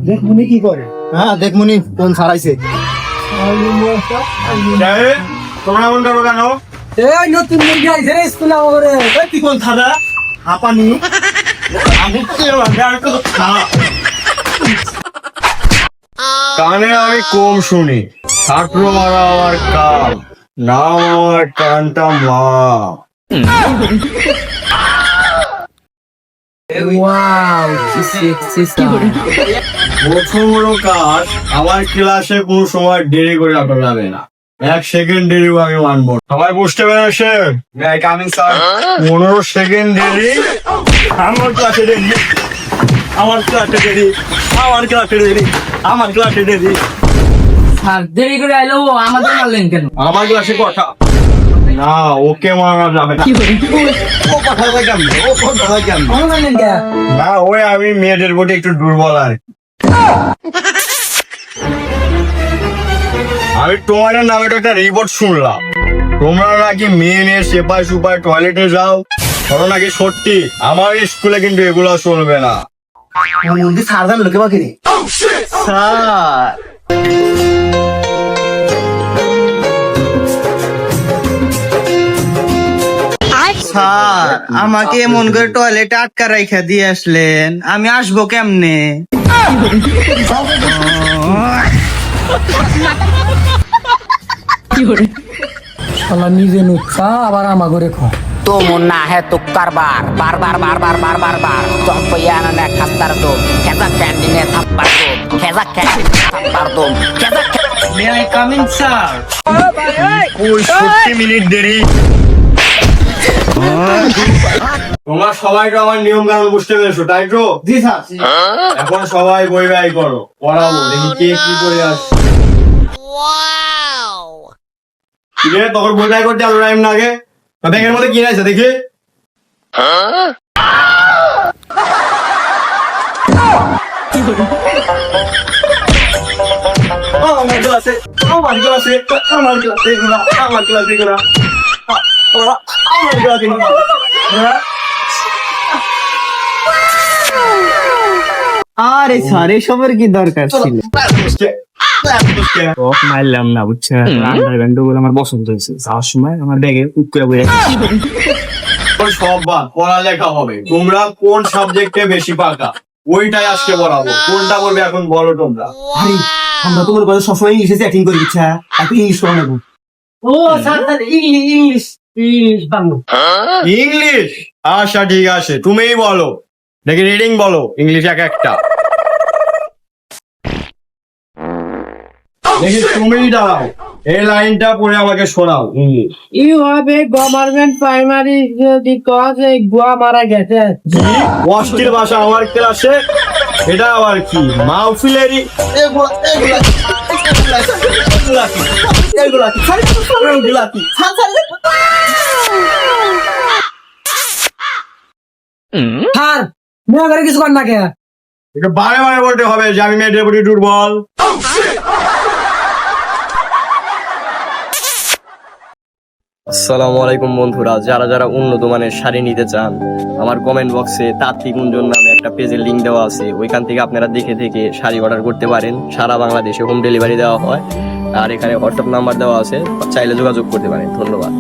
দেখমুনি কি করে? হ্যাঁ দেখমুনি কোন ছাড়াইছে। তোমরা এমন করো কেন? এই নতুন মুরগি আইছে রে স্কুলে আমারে। তুই কোন ছাড়া? হাঁপানি কানে আমি কম শুনি। ছাত্র মারা আমার কাম, নাম আমার কানটা মা। প্রথম বড় কাজ, আমার ক্লাসে কোনো সময় দেরি করে রাখা যাবে না। 1 সেকেন্ড দেরি আমি মানবো। সবাই বুঝতে পেরেছেন? 15 সেকেন্ড দেরি আমার ক্লাসে দেরি, আমার ক্লাসে দেরি, আমার ক্লাসে দেরি, আমার ক্লাসে দেরি। স্যার দেরি করে আইলো আমাদের মারলেন কেন? আমার ক্লাসে কথা না, ওকে মারা যাবে না। ও কথা বলে কেমন? ও কথা বলে কেমন? না, ওই আমি মেয়েদের প্রতি একটু দুর্বল আর কি। আমি তোমাদের নামে একটা রিপোর্ট শুনলাম, তোমরা নাকি মেয়ে নিয়ে সেপাই সুপাই টয়লেটে যাও। ধরো নাকি সত্যি? আমার স্কুলে কিন্তু এগুলো চলবে না। স্যার জান লোকে বাকি রে স্যার। স্যার আমাকে এমন করে টয়লেটে আটকা রাইখা দিয়ে আসলেন, আমি আসবো কেমনে? নিজে নুচ্ছা আবার আমা করে খা। तुम ना है तो कारबार बार बार बार बार बार बार बार तुम पियानो ने खस्तर दो कैसा कैंडी ने थप्पड़ दो कैसा कैंडी ने थप्पड़ दो कैसा may I come in sir? ওই 70 মিনিট দেরি। তোমরা সবাই তো আমার নিয়ম কানুন বুঝতে পেরেছো, তাই তো? জি স্যার। এখন সবাই বই বাই করো, পড়াবো। দেখি কে কি করে আসছে। কিরে তোর বই বাই করতে আলো টাইম না আগে? ব্যাগের মধ্যে কি আছে দেখি। আমার ক্লাসে, আমার ক্লাসে, আমার ক্লাসে, আমার ক্লাসে করা, আমার ক্লাসে আরে স্যার এসবের কি দরকার ছিল? মারলাম না বুঝছেন, আন্ডারগ্রাউন্ড গুলো আমার পছন্দ হয়েছে। যাওয়ার সময় আমার ব্যাগে উৎকুয়া বই রাখছি। সব বাদ, পড়ালেখা হবে। তোমরা কোন সাবজেক্টে বেশি পাকা ওইটাই আজকে পড়াবো। কোনটা বলবে এখন বলো তোমরা। আরে আমরা তোমার কথা সবসময় ইংলিশে চ্যাটিং করি, ইচ্ছা একটু ইংলিশ করে নেবো। ও sir English English Bangla. English? আচ্ছা ঠিক আছে, তুমিই বলো দেখি, রিডিং বলো ইংলিশ এক একটা। দেখি তুমিই দাঁড়াও, এই লাইনটা পড়ে আমাকে শোনাও English. You have a government primary because a গুয়া মারা গেছে। অস্থির ভাষা আমার ক্লাসে, এটা আবার কি মাহফিলেরই? স্যার মেয়ে করে কিছু কর না কে? এটা বারে বারে বলতে হবে যে আমি মেয়েদের প্রতি দুর্বল। আসসালামু আলাইকুম বন্ধুরা, যারা যারা উন্নত মানের শাড়ি নিতে চান, আমার কমেন্ট বক্সে তাঁতি কুঞ্জন নামে একটা পেজের লিঙ্ক দেওয়া আছে, ওইখান থেকে আপনারা দেখে দেখে শাড়ি অর্ডার করতে পারেন। সারা বাংলাদেশে হোম ডেলিভারি দেওয়া হয়। আর এখানে হোয়াটসঅ্যাপ নাম্বার দেওয়া আছে, চাইলে যোগাযোগ করতে পারেন। ধন্যবাদ।